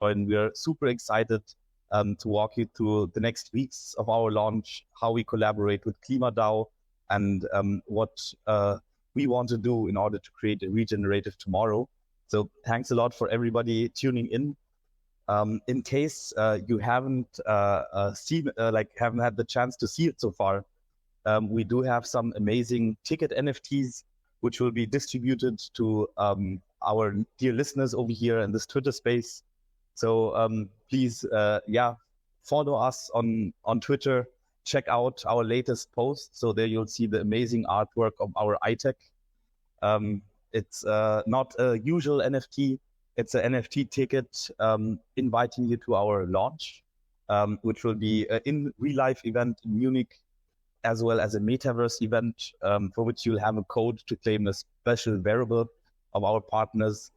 and we are super excited to walk you through the next weeks of our launch, how we collaborate with KLIMA DAO, and what we want to do in order to create a regenerative tomorrow. So thanks a lot for everybody tuning in. In case you haven't haven't had the chance to see it so far, we do have some amazing ticket NFTs, which will be distributed to our dear listeners over here in this Twitter space. So please, follow us on Twitter. Check out our latest post. So there you'll see the amazing artwork of our iTech. It's not a usual NFT. It's an NFT ticket inviting you to our launch, which will be an in real life event in Munich, as well as a Metaverse event for which you'll have a code to claim a special variable of our partners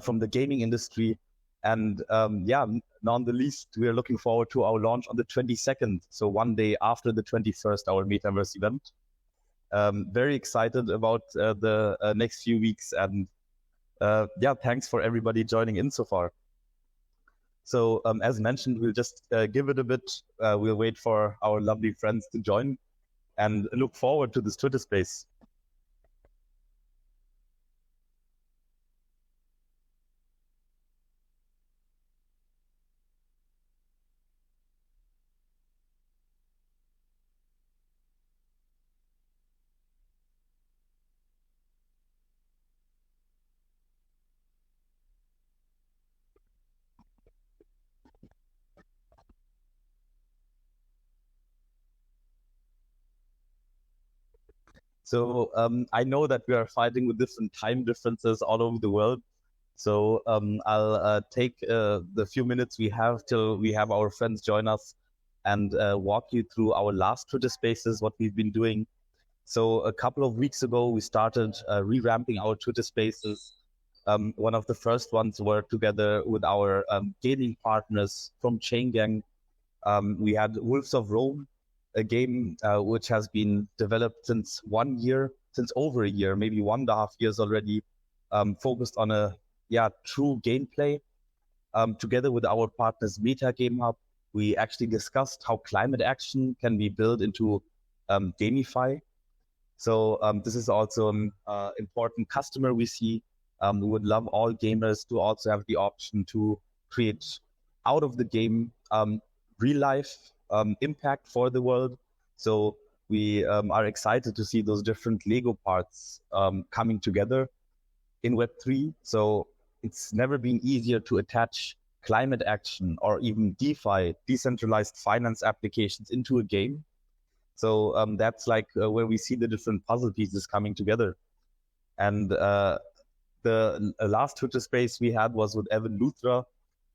from the gaming industry. And none the least, we are looking forward to our launch on the 22nd. So one day after the 21st, our Metaverse event. Very excited about the next few weeks. And thanks for everybody joining in so far. So as mentioned, we'll just give it a bit. We'll wait for our lovely friends to join and look forward to this Twitter space. So I know that we are fighting with different time differences all over the world. So I'll take the few minutes we have till we have our friends join us and walk you through our last Twitter Spaces, what we've been doing. So a couple of weeks ago, we started revamping our Twitter Spaces. One of the first ones were together with our gaming partners from Chain Gang. We had Wolves of Rome, a game which has been developed since over a year, maybe 1.5 years already, focused on a true gameplay. Together with our partners Meta Game Hub, we actually discussed how climate action can be built into gamify. So this is also an important customer we see. We would love all gamers to also have the option to create out of the game real life impact for the world. So we are excited to see those different Lego parts coming together in Web3. So it's never been easier to attach climate action or even DeFi, decentralized finance applications, into a game. So that's like where we see the different puzzle pieces coming together. And the last Twitter space we had was with Evan Luthra.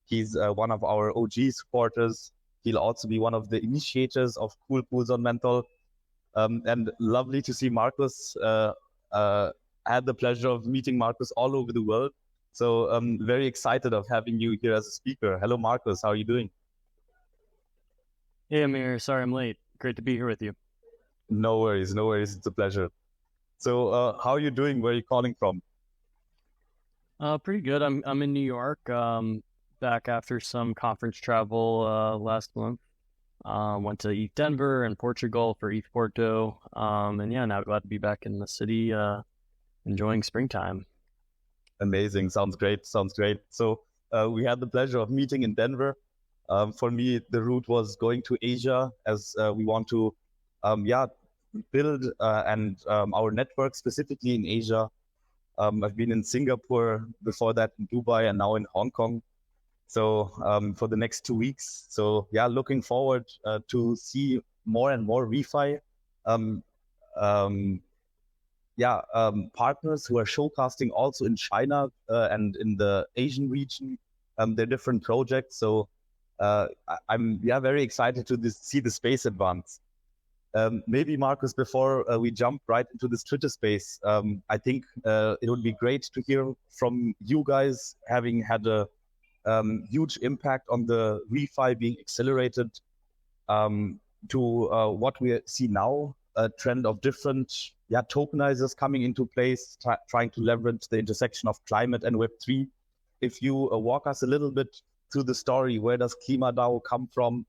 He's one of our OG supporters. He'll also be one of the initiators of Cool Pools on Menthol. And lovely to see Marcus. I had the pleasure of meeting Marcus all over the world. So I'm very excited of having you here as a speaker. Hello, Marcus. How are you doing? Hey, Amir. Sorry I'm late. Great to be here with you. No worries. It's a pleasure. So how are you doing? Where are you calling from? Pretty good. I'm in New York. Back after some conference travel last month. Went to ETH Denver and Portugal for ETH Porto. Now glad to be back in the city, enjoying springtime. Amazing. Sounds great. So we had the pleasure of meeting in Denver. For me, the route was going to Asia as we want to build our network specifically in Asia. I've been in Singapore, before that in Dubai, and now in Hong Kong. So for the next 2 weeks. So looking forward to see more and more refi partners who are showcasing also in China and in the Asian region, their different projects. So I'm very excited to see the space advance. Maybe Marcus, before we jump right into this Twitter space, I think it would be great to hear from you guys, having had a huge impact on the refi being accelerated to what we see now, a trend of different tokenizers coming into place, trying to leverage the intersection of climate and Web3. If you walk us a little bit through the story. Where does Klima DAO come from?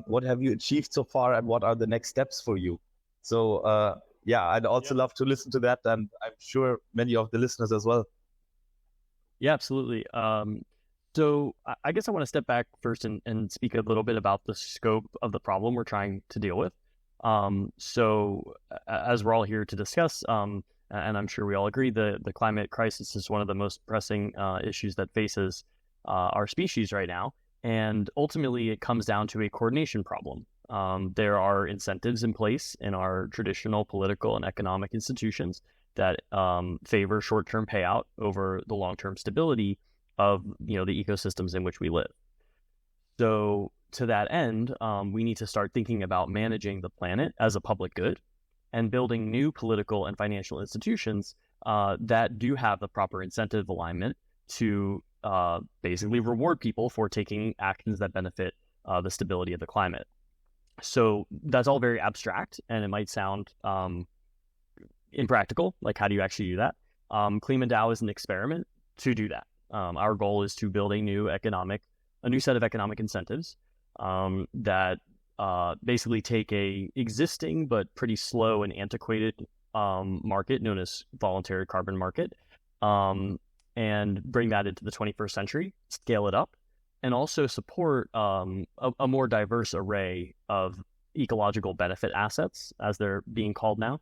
What have you achieved so far, and what are the next steps for you? So yeah, I'd also love to listen to that, and I'm sure many of the listeners as well. Yeah, absolutely. So I guess I want to step back first and speak a little bit about the scope of the problem we're trying to deal with. So as we're all here to discuss, and I'm sure we all agree, the climate crisis is one of the most pressing issues that faces our species right now. And ultimately, it comes down to a coordination problem. There are incentives in place in our traditional political and economic institutions that favor short-term payout over the long-term stability of the ecosystems in which we live. So to that end, we need to start thinking about managing the planet as a public good and building new political and financial institutions that do have the proper incentive alignment to basically reward people for taking actions that benefit the stability of the climate. So that's all very abstract, and it might sound impractical. Like, how do you actually do that? Klima DAO is an experiment to do that. Our goal is to build a new set of economic incentives that basically take a existing but pretty slow and antiquated market known as voluntary carbon market and bring that into the 21st century, scale it up, and also support a more diverse array of ecological benefit assets, as they're being called now.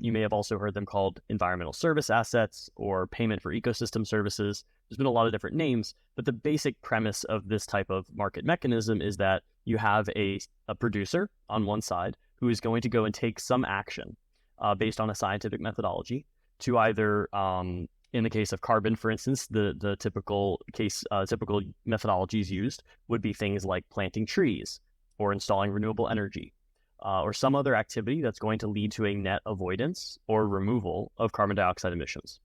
You may have also heard them called environmental service assets or payment for ecosystem services. There's been a lot of different names, but the basic premise of this type of market mechanism is that you have a producer on one side who is going to go and take some action based on a scientific methodology to either, in the case of carbon, for instance, the typical methodologies used would be things like planting trees or installing renewable energy, or some other activity that's going to lead to a net avoidance or removal of carbon dioxide emissions.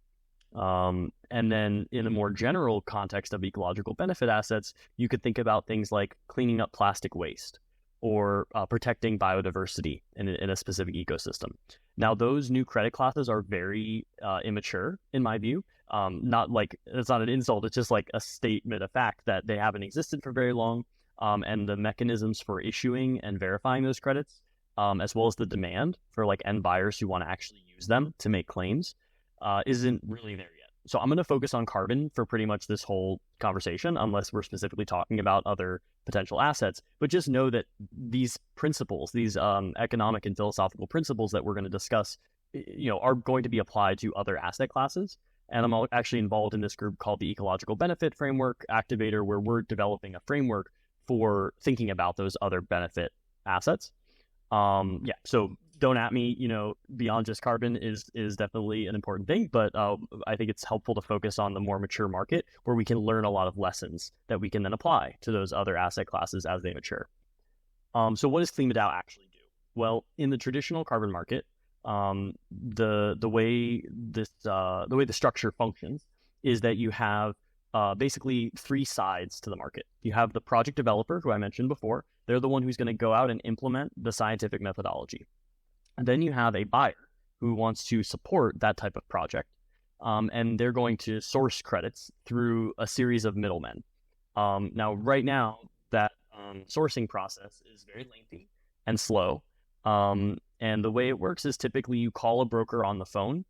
And then in a more general context of ecological benefit assets, you could think about things like cleaning up plastic waste or protecting biodiversity in a specific ecosystem. Now, those new credit classes are very immature, in my view. Not like, it's not an insult, it's just like a statement of fact that they haven't existed for very long. And the mechanisms for issuing and verifying those credits, as well as the demand for like end buyers who want to actually use them to make claims, isn't really there yet. So I'm going to focus on carbon for pretty much this whole conversation, unless we're specifically talking about other potential assets. But just know that these principles, these economic and philosophical principles that we're going to discuss, are going to be applied to other asset classes. And I'm actually involved in this group called the Ecological Benefit Framework Activator, where we're developing a framework for thinking about those other benefit assets. So don't at me, beyond just carbon is definitely an important thing, but I think it's helpful to focus on the more mature market where we can learn a lot of lessons that we can then apply to those other asset classes as they mature. So what does Klima DAO actually do? Well, in the traditional carbon market, the way the structure functions is that you have basically three sides to the market. You have the project developer, who I mentioned before. They're the one who's going to go out and implement the scientific methodology. And then you have a buyer who wants to support that type of project. And they're going to source credits through a series of middlemen. Now, right now, that sourcing process is very lengthy and slow. And the way it works is typically you call a broker on the phone.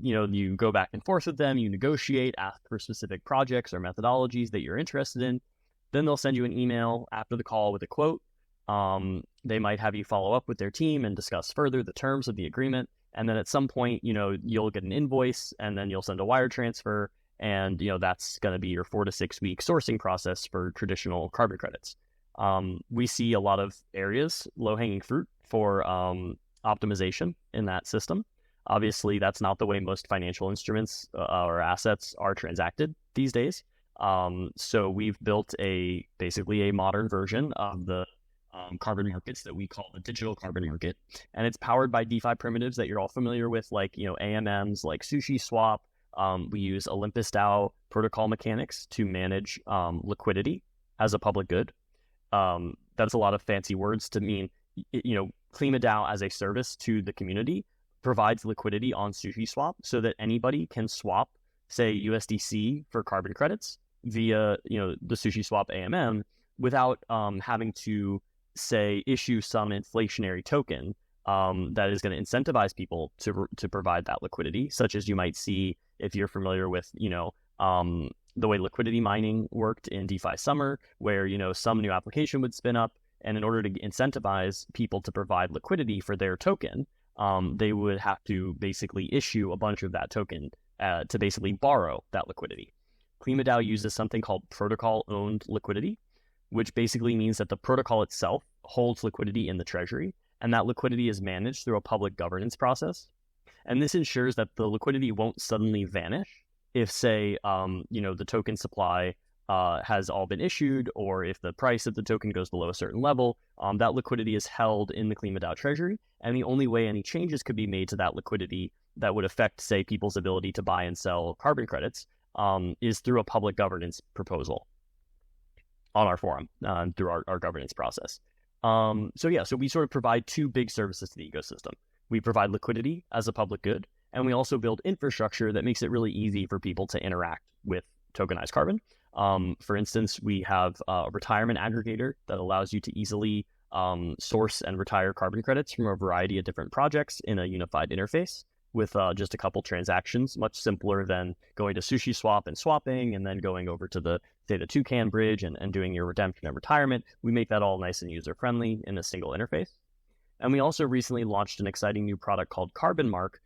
You go back and forth with them, you negotiate, ask for specific projects or methodologies that you're interested in. Then they'll send you an email after the call with a quote. They might have you follow up with their team and discuss further the terms of the agreement. And then at some point, you'll get an invoice and then you'll send a wire transfer. And, that's going to be your 4 to 6 week sourcing process for traditional carbon credits. We see a lot of areas, low-hanging fruit for optimization in that system. Obviously, that's not the way most financial instruments or assets are transacted these days. So we've built basically a modern version of the carbon markets that we call the digital carbon market. And it's powered by DeFi primitives that you're all familiar with, like, AMMs, like Sushi Swap. We use Olympus DAO protocol mechanics to manage liquidity as a public good. That's a lot of fancy words to mean, Klima DAO as a service to the community provides liquidity on Sushi Swap so that anybody can swap, say, USDC for carbon credits via, the SushiSwap AMM without having to, say, issue some inflationary token that is going to incentivize people to provide that liquidity, such as you might see if you're familiar with, the way liquidity mining worked in DeFi Summer, where, some new application would spin up, and in order to incentivize people to provide liquidity for their token, they would have to basically issue a bunch of that token to basically borrow that liquidity. Clima DAO uses something called protocol-owned liquidity, which basically means that the protocol itself holds liquidity in the treasury, and that liquidity is managed through a public governance process. And this ensures that the liquidity won't suddenly vanish if, say, the token supply has all been issued, or if the price of the token goes below a certain level. That liquidity is held in the Clima DAO treasury, and the only way any changes could be made to that liquidity that would affect, say, people's ability to buy and sell carbon credits is through a public governance proposal on our forum, through our governance process. So we sort of provide two big services to the ecosystem. We provide liquidity as a public good, and we also build infrastructure that makes it really easy for people to interact with tokenized carbon. For instance, we have a retirement aggregator that allows you to easily source and retire carbon credits from a variety of different projects in a unified interface with just a couple transactions, much simpler than going to SushiSwap and swapping and then going over to the Toucan bridge and doing your redemption and retirement. We make that all nice and user-friendly in a single interface. And we also recently launched an exciting new product called Carbon Mark,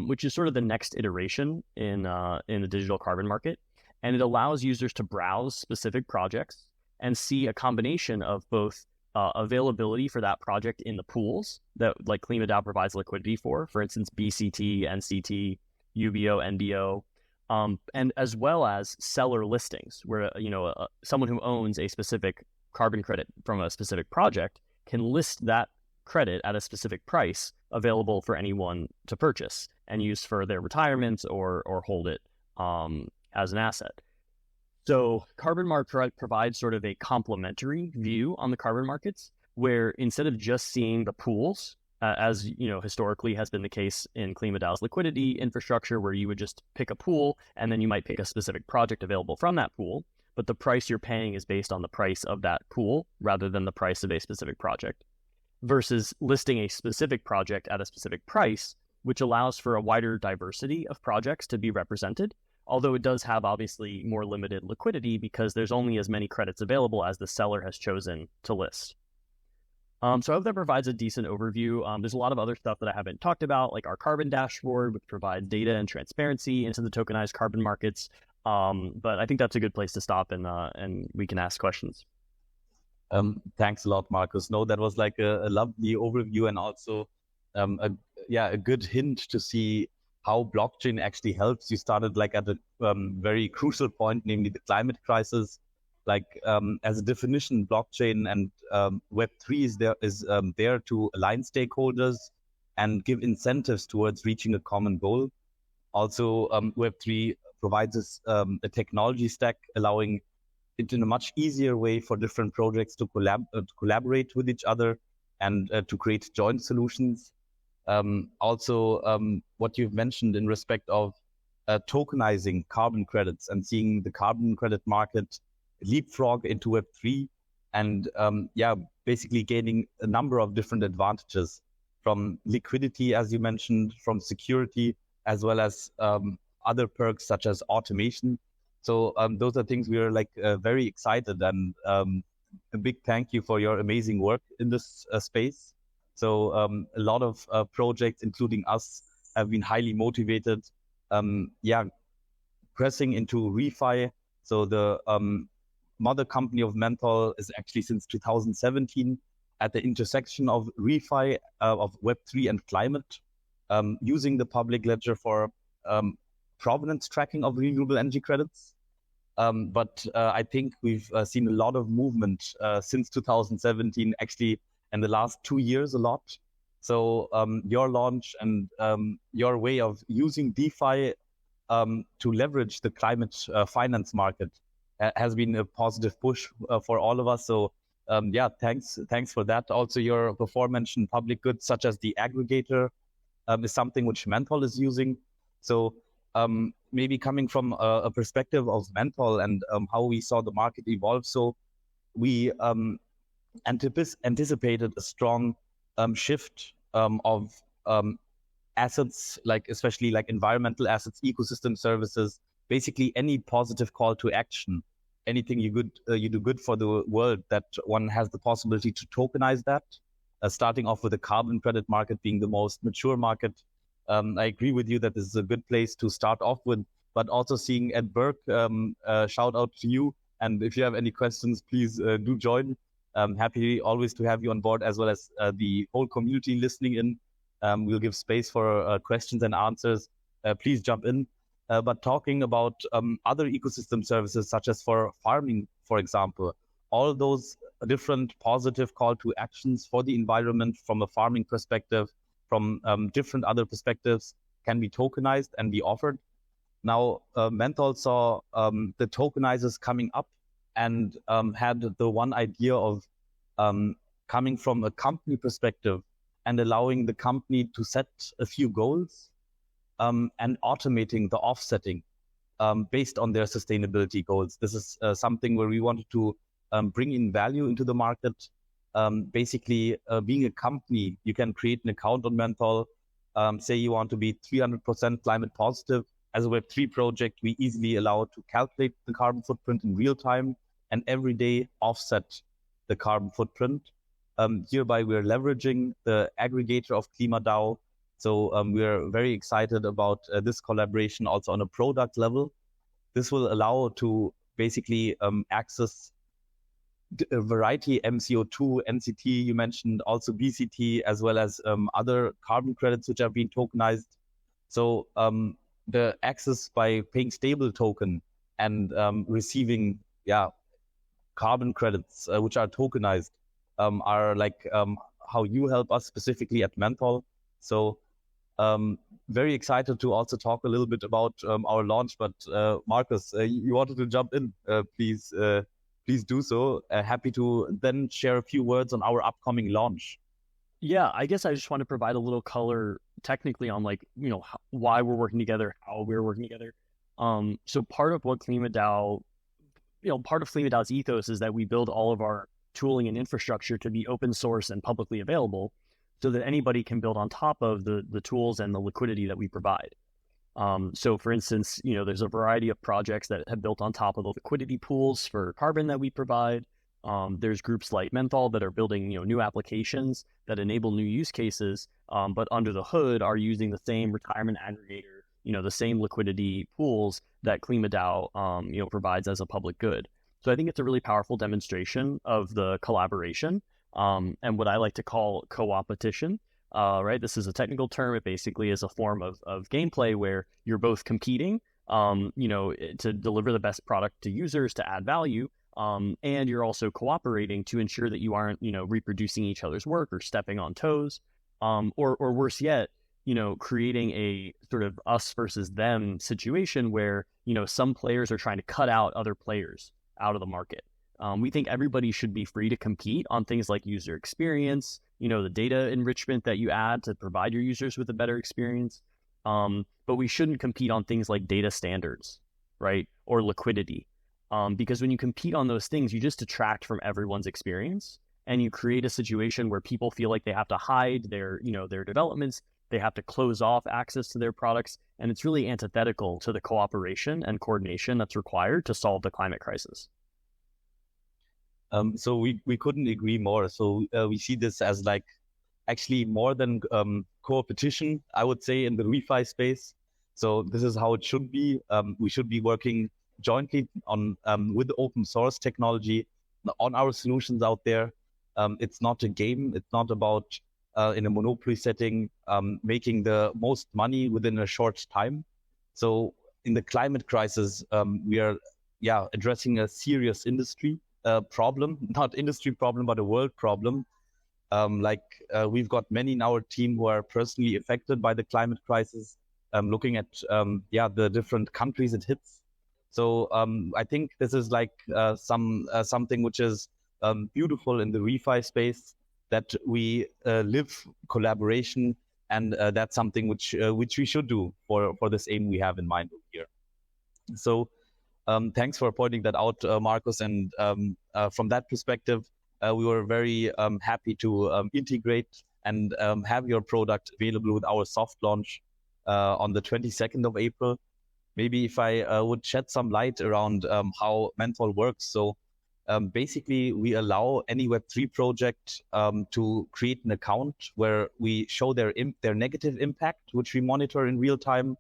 which is sort of the next iteration in the digital carbon market. And it allows users to browse specific projects and see a combination of both availability for that project in the pools that like Clima DAO provides liquidity for instance, BCT, NCT, UBO, NBO, and as well as seller listings where, someone who owns a specific carbon credit from a specific project can list that credit at a specific price available for anyone to purchase and use for their retirement or hold it as an asset. So Carbon Mark provides sort of a complementary view on the carbon markets, where instead of just seeing the pools, as historically has been the case in Clima DAO's liquidity infrastructure, where you would just pick a pool and then you might pick a specific project available from that pool, but the price you're paying is based on the price of that pool rather than the price of a specific project, versus listing a specific project at a specific price, which allows for a wider diversity of projects to be represented. Although it does have obviously more limited liquidity because there's only as many credits available as the seller has chosen to list. So I hope that provides a decent overview. There's a lot of other stuff that I haven't talked about, like our carbon dashboard, which provides data and transparency into the tokenized carbon markets. But I think that's a good place to stop, and we can ask questions. Thanks a lot, Marcus. No, that was like a lovely overview, and also a good hint to see how blockchain actually helps. You started like at a very crucial point, namely the climate crisis. Like as a definition, blockchain and Web3 is there to align stakeholders and give incentives towards reaching a common goal. Also, Web3 provides us a technology stack allowing it in a much easier way for different projects to collaborate with each other and to create joint solutions. What you've mentioned in respect of tokenizing carbon credits and seeing the carbon credit market leapfrog into Web3 and basically gaining a number of different advantages from liquidity, as you mentioned, from security, as well as other perks such as automation. So those are things we are like very excited, and a big thank you for your amazing work in this space. So a lot of projects, including us, have been highly motivated, pressing into refi. So the mother company of Menthol is actually since 2017 at the intersection of refi, of Web3 and climate, using the public ledger for provenance tracking of renewable energy credits. But I think we've seen a lot of movement since 2017, actually in the last 2 years a lot. So your launch and your way of using DeFi to leverage the climate finance market has been a positive push for all of us. So thanks for that. Also, your before-mentioned public goods, such as the aggregator, is something which Menthol is using. So maybe coming from a perspective of Menthol and how we saw the market evolve. So we anticipated a strong shift of assets, like especially like environmental assets, ecosystem services, basically any positive call to action, anything you do good for the world, that one has the possibility to tokenize that. Starting off with the carbon credit market being the most mature market. I agree with you that this is a good place to start off with, but also seeing Ed Burke, shout out to you. And if you have any questions, please do join. Happy always to have you on board, as well as the whole community listening in. We'll give space for questions and answers. Please jump in. But talking about other ecosystem services, such as for farming, for example, all those different positive call to actions for the environment from a farming perspective, from different other perspectives, can be tokenized and be offered. Now, Menthol saw the tokenizers coming up and had the one idea of coming from a company perspective and allowing the company to set a few goals and automating the offsetting based on their sustainability goals. This is something where we wanted to bring in value into the market. Basically, being a company, you can create an account on Menthol. Say you want to be 300% climate positive. As a Web3 project, we easily allow to calculate the carbon footprint in real time and every day offset the carbon footprint. Hereby, we're leveraging the aggregator of KLIMA DAO. So we're very excited about this collaboration also on a product level. This will allow to basically access a variety, MCO2, NCT, you mentioned also BCT, as well as other carbon credits which are being tokenized. So the access by paying stable token and receiving carbon credits which are tokenized are like how you help us specifically at Menthol. So very excited to also talk a little bit about our launch, but Marcus, you wanted to jump in, please do so. Happy to then share a few words on our upcoming launch. Yeah, I guess I just want to provide a little color technically on why we're working together, how we're working together. So part of what KLIMA DAO, part of KLIMA DAO's ethos is that we build all of our tooling and infrastructure to be open source and publicly available so that anybody can build on top of the tools and the liquidity that we provide. So for instance, there's a variety of projects that have built on top of the liquidity pools for carbon that we provide. There's groups like Menthol that are building, new applications that enable new use cases, but under the hood are using the same retirement aggregator, the same liquidity pools that KLIMA DAO, provides as a public good. So I think it's a really powerful demonstration of the collaboration and what I like to call co-opetition. Right, this is a technical term. It basically is a form of gameplay where you're both competing, to deliver the best product to users, to add value. And you're also cooperating to ensure that you aren't, reproducing each other's work or stepping on toes, or worse yet, creating a sort of us versus them situation where, some players are trying to cut out other players out of the market. We think everybody should be free to compete on things like user experience, the data enrichment that you add to provide your users with a better experience. But we shouldn't compete on things like data standards, right? Or liquidity. Because when you compete on those things, you just detract from everyone's experience and you create a situation where people feel like they have to hide their developments, they have to close off access to their products, and it's really antithetical to the cooperation and coordination that's required to solve the climate crisis. So we couldn't agree more. So we see this as like actually more than co-opetition, I would say, in the refi space. So this is how it should be. We should be working jointly on with open source technology on our solutions out there. It's not a game. It's not about in a monopoly setting making the most money within a short time. So in the climate crisis, we are addressing a serious industry problem, not industry problem, but a world problem. We've got many in our team who are personally affected by the climate crisis, looking at the different countries it hits. So I think this is like something which is beautiful in the refi space, that we live collaboration and that's something which we should do for this aim we have in mind over here. So thanks for pointing that out, Marcus. And from that perspective, we were very happy to integrate and have your product available with our soft launch on the 22nd of April. Maybe if I would shed some light around how Menthol works. So basically, we allow any Web3 project to create an account where we show their negative impact, which we monitor in real time.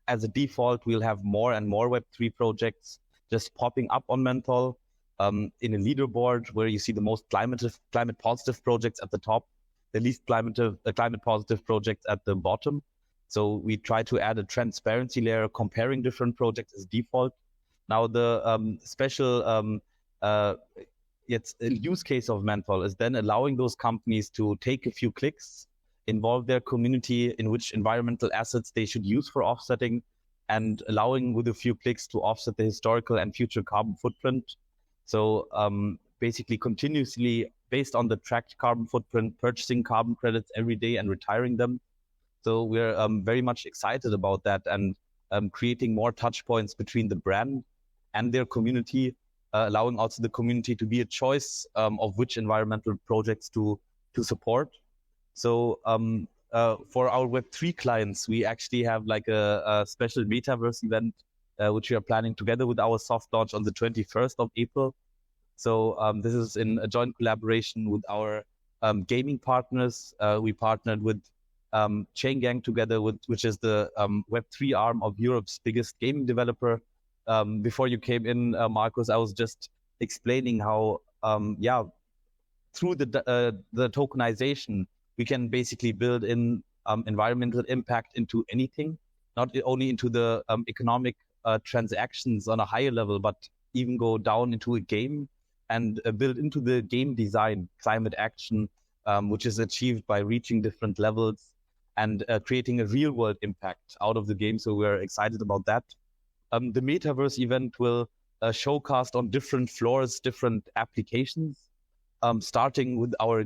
As a default, we'll have more and more Web3 projects just popping up on Menthol in a leaderboard where you see the most climate positive projects at the top, the least climate positive projects at the bottom. So we try to add a transparency layer comparing different projects as default. Now the special use case of Menthol is then allowing those companies to take a few clicks, involve their community in which environmental assets they should use for offsetting, and allowing with a few clicks to offset the historical and future carbon footprint. So basically continuously based on the tracked carbon footprint, purchasing carbon credits every day and retiring them. So we're very much excited about that and creating more touch points between the brand and their community, allowing also the community to be a choice of which environmental projects to support. So for our Web3 clients, we actually have like a special Metaverse event, which we are planning together with our soft launch on the 21st of April. So this is in a joint collaboration with our gaming partners. We partnered with Chain Gang together with, which is the Web3 arm of Europe's biggest gaming developer. Before you came in, Marcus, I was just explaining how, through the tokenization, we can basically build in environmental impact into anything, not only into the economic transactions on a higher level, but even go down into a game and build into the game design climate action, which is achieved by reaching different levels and creating a real world impact out of the game. So we're excited about that. The Metaverse event will showcast on different floors, different applications, starting with our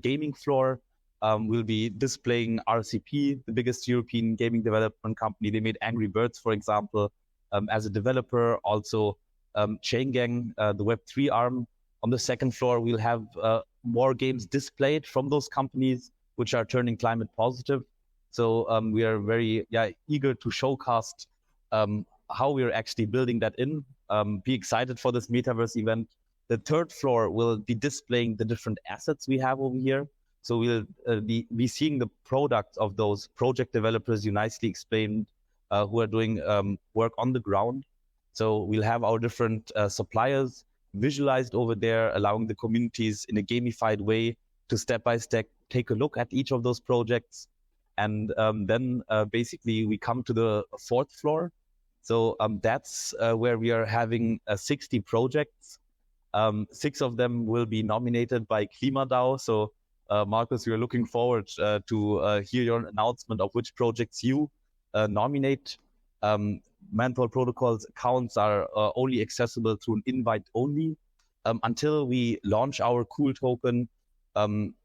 gaming floor. We'll be displaying RCP, the biggest European gaming development company. They made Angry Birds, for example, as a developer. Also, Chain Gang, the Web3 arm. On the second floor, we'll have more games displayed from those companies which are turning climate positive. So we are very eager to showcast how we're actually building that in. Be excited for this Metaverse event. The third floor will be displaying the different assets we have over here. So we'll be seeing the products of those project developers you nicely explained, who are doing work on the ground. So we'll have our different suppliers visualized over there, allowing the communities in a gamified way to step by step take a look at each of those projects. And then basically we come to the fourth floor. So that's where we are having 60 projects. 6 of them will be nominated by KLIMA DAO. So Marcus, we are looking forward to hear your announcement of which projects you nominate. Menthol Protocol's accounts are only accessible through an invite only until we launch our KOOL token.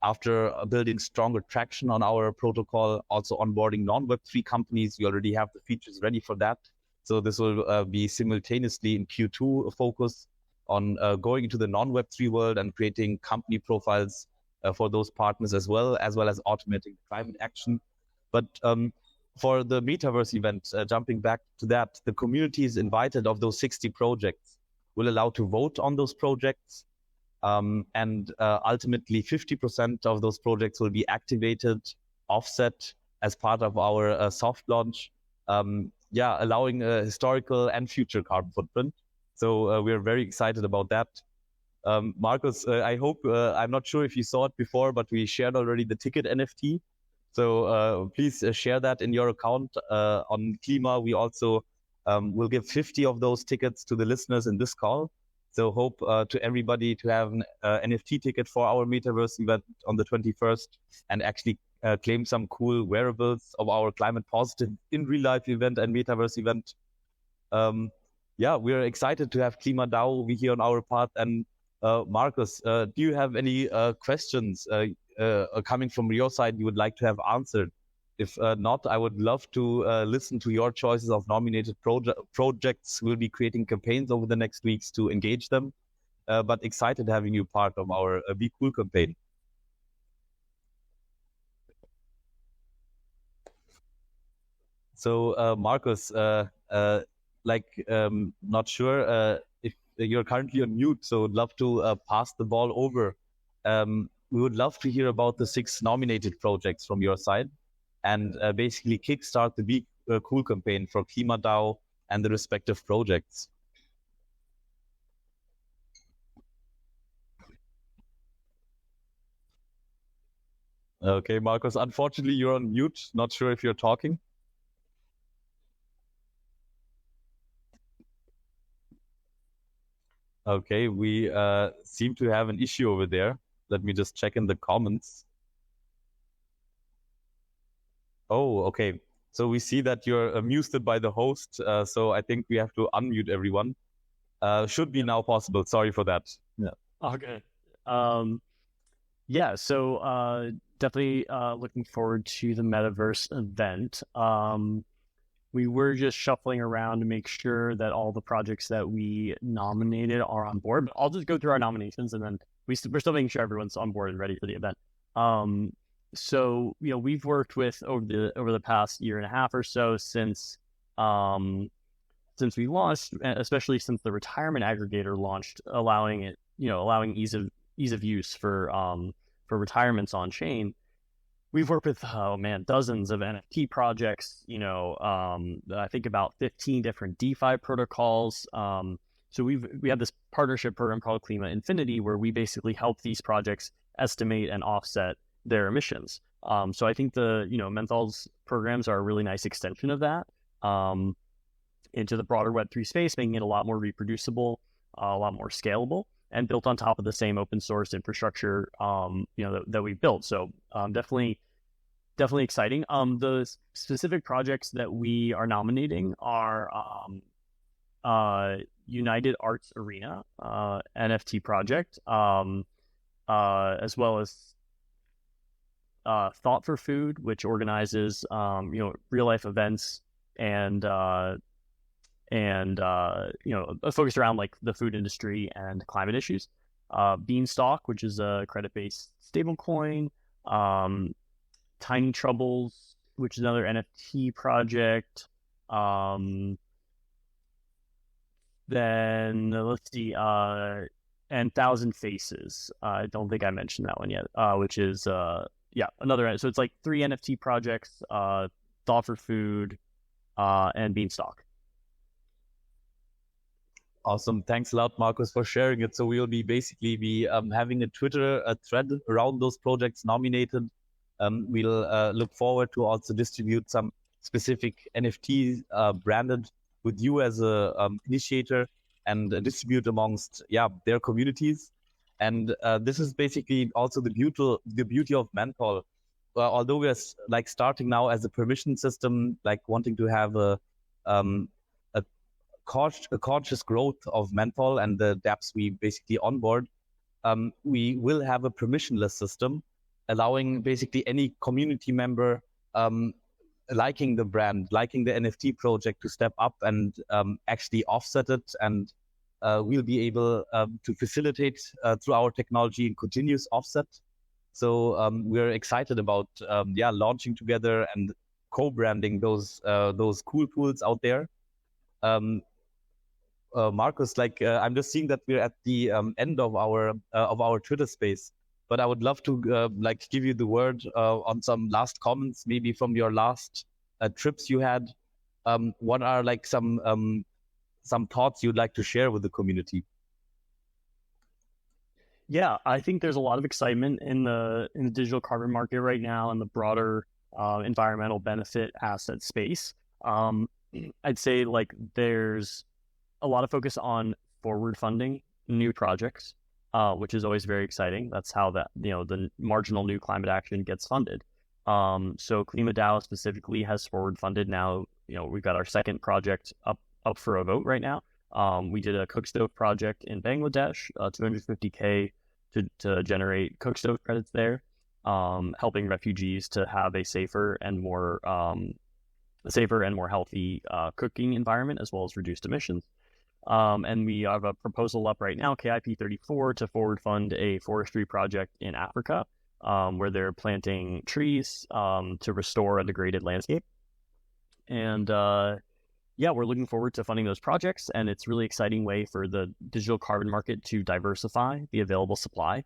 After building stronger traction on our protocol, also onboarding non-Web3 companies, we already have the features ready for that. So this will be simultaneously in Q2 a focus on going into the non-Web3 world and creating company profiles for those partners as well as automating climate action. But for the Metaverse event, jumping back to that, the communities invited of those 60 projects will allow to vote on those projects. And ultimately 50% of those projects will be activated, offset as part of our soft launch, allowing a historical and future carbon footprint. So we're very excited about that. Marcus, I hope, I'm not sure if you saw it before, but we shared already the ticket NFT. So please share that in your account on Klima. We also will give 50 of those tickets to the listeners in this call. So hope to everybody to have an NFT ticket for our Metaverse event on the 21st and actually claim some cool wearables of our climate positive in real life event and Metaverse event. We're excited to have Clima DAO over here on our part. And Marcus, do you have any questions coming from your side you would like to have answered. If not, I would love to listen to your choices of nominated projects. We'll be creating campaigns over the next weeks to engage them, but excited having you part of our beCOOL campaign. So Marcus, not sure if you're currently on mute, so would love to pass the ball over. We would love to hear about the 6 nominated projects from your side, and basically kickstart the beCOOL campaign for KLIMA DAO and the respective projects. Okay, Marcus, unfortunately you're on mute. Not sure if you're talking. Okay, we seem to have an issue over there. Let me just check in the comments. Oh, okay. So we see that you're muted by the host. So I think we have to unmute everyone. Should be now possible. Sorry for that. Yeah. Okay. Yeah. So definitely looking forward to the Metaverse event. We were just shuffling around to make sure that all the projects that we nominated are on board. But I'll just go through our nominations, and then we're still making sure everyone's on board and ready for the event. So we've worked with over the past year and a half or so since we launched, especially since the retirement aggregator launched, allowing ease of use for retirements on chain. We've worked with dozens of NFT projects. I think about 15 different DeFi protocols. So we have this partnership program called Clima Infinity, where we basically help these projects estimate and offset their emissions. So I think the Menthol's programs are a really nice extension of that into the broader Web3 space, making it a lot more reproducible, a lot more scalable, and built on top of the same open source infrastructure that we built. So definitely exciting. The specific projects that we are nominating are United Arts Arena NFT project, as well as Thought for Food, which organizes real life events and focused around like the food industry and climate issues. Beanstalk, which is a credit-based stablecoin. Tiny Troubles, which is another NFT project. Then let's see, and Thousand Faces. I don't think I mentioned that one yet, which is another. So it's like 3 NFT projects: Thought for Food, and Beanstalk. Awesome. Thanks a lot, Marcus, for sharing it. So we'll be having a thread around those projects nominated. We'll look forward to also distribute some specific NFTs branded with you as a initiator and distribute amongst their communities. And this is basically also the beauty of Menthol. Although we are starting now as a permission system, wanting to have a conscious growth of Menthol and the dApps we basically onboard, we will have a permissionless system, allowing basically any community member liking the brand, liking the NFT project to step up and actually offset it. And we'll be able to facilitate through our technology continuous offset. So we're excited about launching together and co-branding those cool pools out there. Marcus, I'm just seeing that we're at the end of our Twitter space, but I would love to give you the word on some last comments, maybe from your last trips you had. What are some thoughts you'd like to share with the community? Yeah, I think there's a lot of excitement in the digital carbon market right now and the broader environmental benefit asset space. I'd say there's a lot of focus on forward funding new projects, which is always very exciting. That's how the marginal new climate action gets funded. So Clima DAO specifically has forward funded now. We've got our second project up for a vote right now. We did a cook stove project in Bangladesh, $250K to generate cook stove credits there. helping refugees to have a safer and more healthy cooking environment, as well as reduced emissions. And we have a proposal up right now, KIP 34, to forward fund a forestry project in Africa, where they're planting trees to restore a degraded landscape. And we're looking forward to funding those projects, and it's a really exciting way for the digital carbon market to diversify the available supply.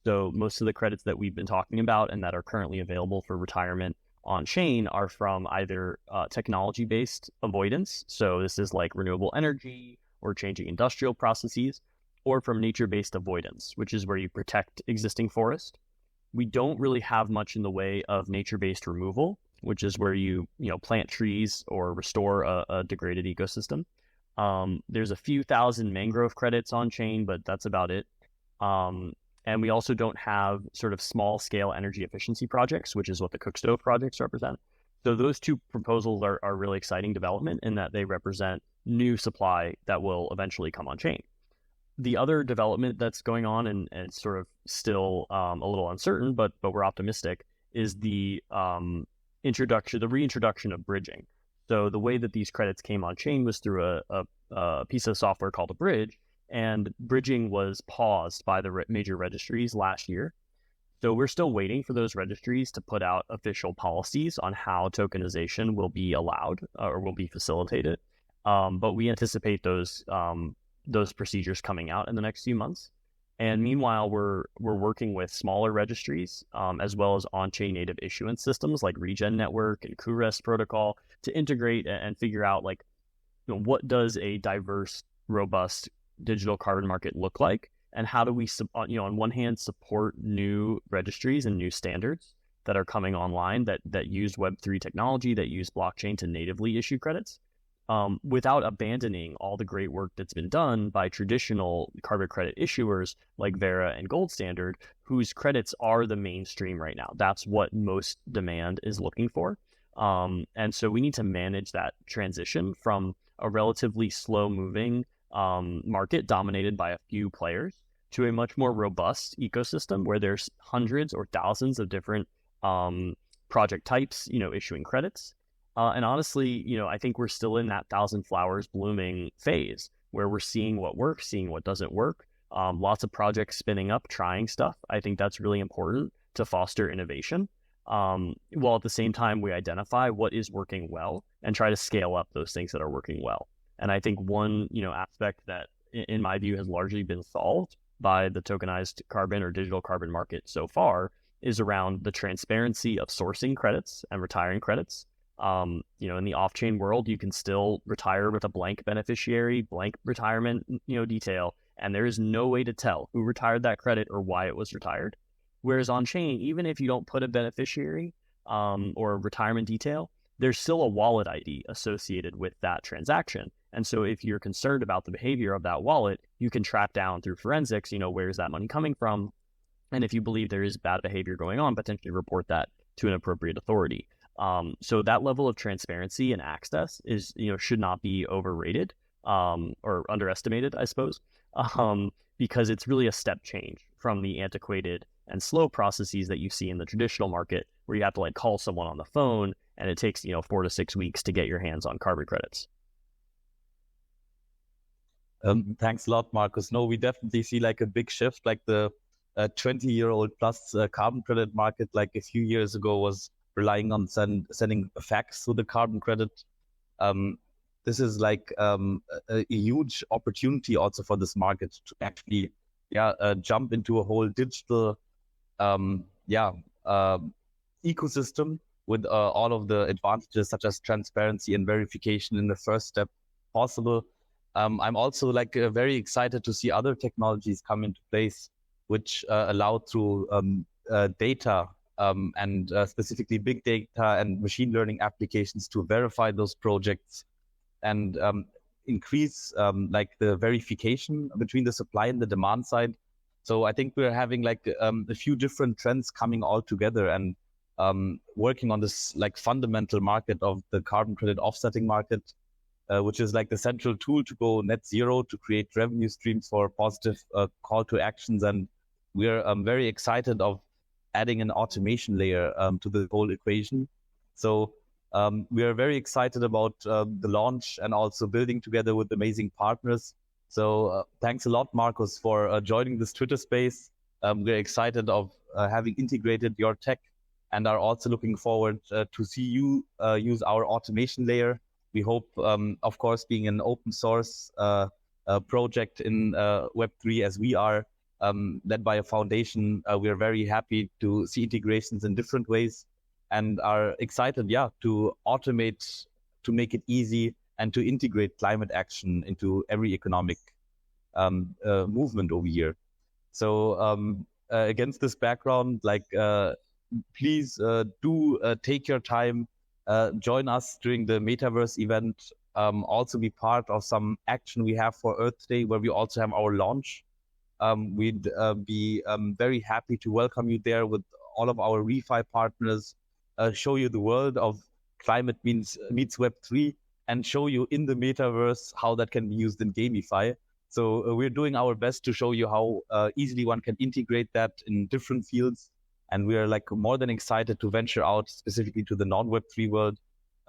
So most of the credits that we've been talking about and that are currently available for retirement on chain are from either technology-based avoidance. So this is like renewable energy or changing industrial processes, or from nature-based avoidance, which is where you protect existing forest. We don't really have much in the way of nature-based removal, which is where you plant trees or restore a degraded ecosystem. There's a few thousand mangrove credits on chain, but that's about it. And we also don't have sort of small scale energy efficiency projects, which is what the cook stove projects represent. So those two proposals are really exciting development in that they represent new supply that will eventually come on chain. The other development that's going on, and sort of still a little uncertain, but we're optimistic, is the reintroduction of bridging. So the way that these credits came on chain was through a piece of software called a bridge, and bridging was paused by the major registries last year. So we're still waiting for those registries to put out official policies on how tokenization will be allowed or will be facilitated. But we anticipate those procedures coming out in the next few months. And meanwhile, we're working with smaller registries as well as on-chain native issuance systems like Regen Network and KuRest protocol to integrate and figure out what does a diverse, robust digital carbon market look like, and how do we on one hand support new registries and new standards that are coming online that use Web3 technology, that use blockchain to natively issue credits, without abandoning all the great work that's been done by traditional carbon credit issuers like Vera and Gold Standard, whose credits are the mainstream right now. That's what most demand is looking for. And so we need to manage that transition from a relatively slow-moving market dominated by a few players to a much more robust ecosystem where there's hundreds or thousands of different project types, issuing credits. And honestly, I think we're still in that thousand flowers blooming phase where we're seeing what works, seeing what doesn't work. Lots of projects spinning up, trying stuff. I think that's really important to foster innovation. While at the same time, we identify what is working well and try to scale up those things that are working well. And I think one, aspect that, in my view, has largely been solved by the tokenized carbon or digital carbon market so far is around the transparency of sourcing credits and retiring credits. In the off-chain world, you can still retire with a blank beneficiary, blank retirement, detail, and there is no way to tell who retired that credit or why it was retired. Whereas on chain, even if you don't put a beneficiary or a retirement detail, there's still a wallet ID associated with that transaction. And so if you're concerned about the behavior of that wallet, you can track down through forensics, where's that money coming from? And if you believe there is bad behavior going on, potentially report that to an appropriate authority. So that level of transparency and access is, should not be overrated or underestimated, I suppose, because it's really a step change from the antiquated and slow processes that you see in the traditional market, where you have to call someone on the phone and it takes 4 to 6 weeks to get your hands on carbon credits. Thanks a lot, Marcus. No, we definitely see a big shift, the 20-year-old plus carbon credit market, a few years ago, was relying on sending fax to the carbon credit. This is a huge opportunity also for this market to actually jump into a whole digital ecosystem with all of the advantages such as transparency and verification in the first step possible. I'm also very excited to see other technologies come into place which allow through data and specifically big data and machine learning applications to verify those projects and increase the verification between the supply and the demand side. So I think we're having a few different trends coming all together and working on this fundamental market of the carbon credit offsetting market, which is the central tool to go net zero, to create revenue streams for positive call to actions. And we're very excited of adding an automation layer to the whole equation. So we are very excited about the launch and also building together with amazing partners. So thanks a lot, Marcus, for joining this Twitter space. We're excited of having integrated your tech and are also looking forward to see you use our automation layer. We hope, of course, being an open source project in Web3 as we are, led by a foundation, we are very happy to see integrations in different ways and are excited, to automate, to make it easy and to integrate climate action into every economic movement over here. So against this background, please do take your time, join us during the Metaverse event, also be part of some action we have for Earth Day, where we also have our launch. We'd be very happy to welcome you there with all of our refi partners, show you the world of climate meets Web3, and show you in the Metaverse how that can be used in GameFi. So we're doing our best to show you how easily one can integrate that in different fields. And we are more than excited to venture out specifically to the non-Web3 world.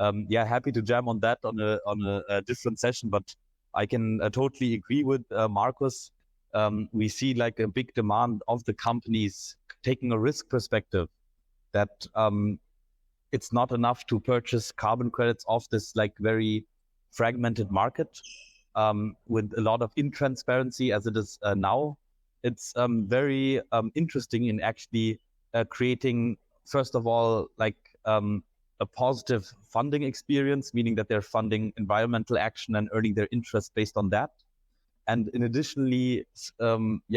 Happy to jam on that on a different session, but I can totally agree with Marcus. We see a big demand of the companies taking a risk perspective that it's not enough to purchase carbon credits off this very fragmented market with a lot of intransparency as it is now. It's very interesting in actually creating, first of all, a positive funding experience, meaning that they're funding environmental action and earning their interest based on that. And in additionally,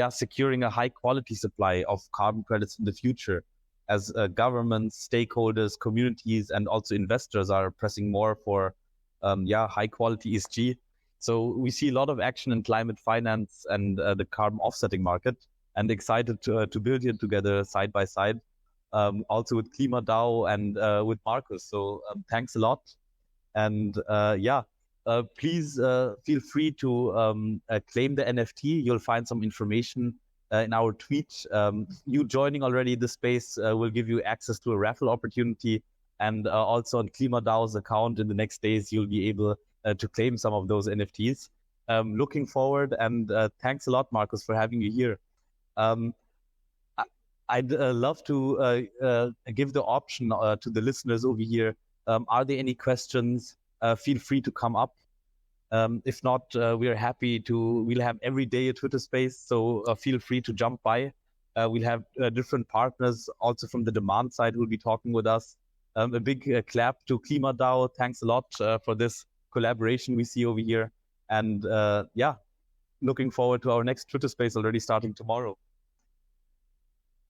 securing a high quality supply of carbon credits in the future, as governments, stakeholders, communities, and also investors are pressing more for high quality ESG. So we see a lot of action in climate finance and the carbon offsetting market, and excited to build it together side by side, also with KLIMA DAO and with Marcus. So thanks a lot. And please feel free to claim the NFT. You'll find some information in our tweet. You joining already the space will give you access to a raffle opportunity. And also on KLIMA DAO's account in the next days, you'll be able to claim some of those NFTs. Looking forward, and thanks a lot, Marcus, for having you here. I'd love to give the option to the listeners over here. Are there any questions? Feel free to come up. If not, we are happy to, we'll have every day a Twitter space, so feel free to jump by. We'll have different partners also from the demand side who will be talking with us. A big clap to KLIMA DAO. Thanks a lot for this collaboration we see over here. And looking forward to our next Twitter space already starting tomorrow.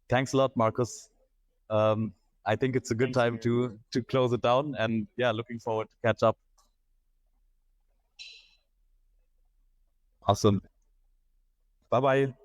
Thanks a lot, Marcus. I think it's a good time to close it down, and looking forward to catch up. Awesome. Bye-bye.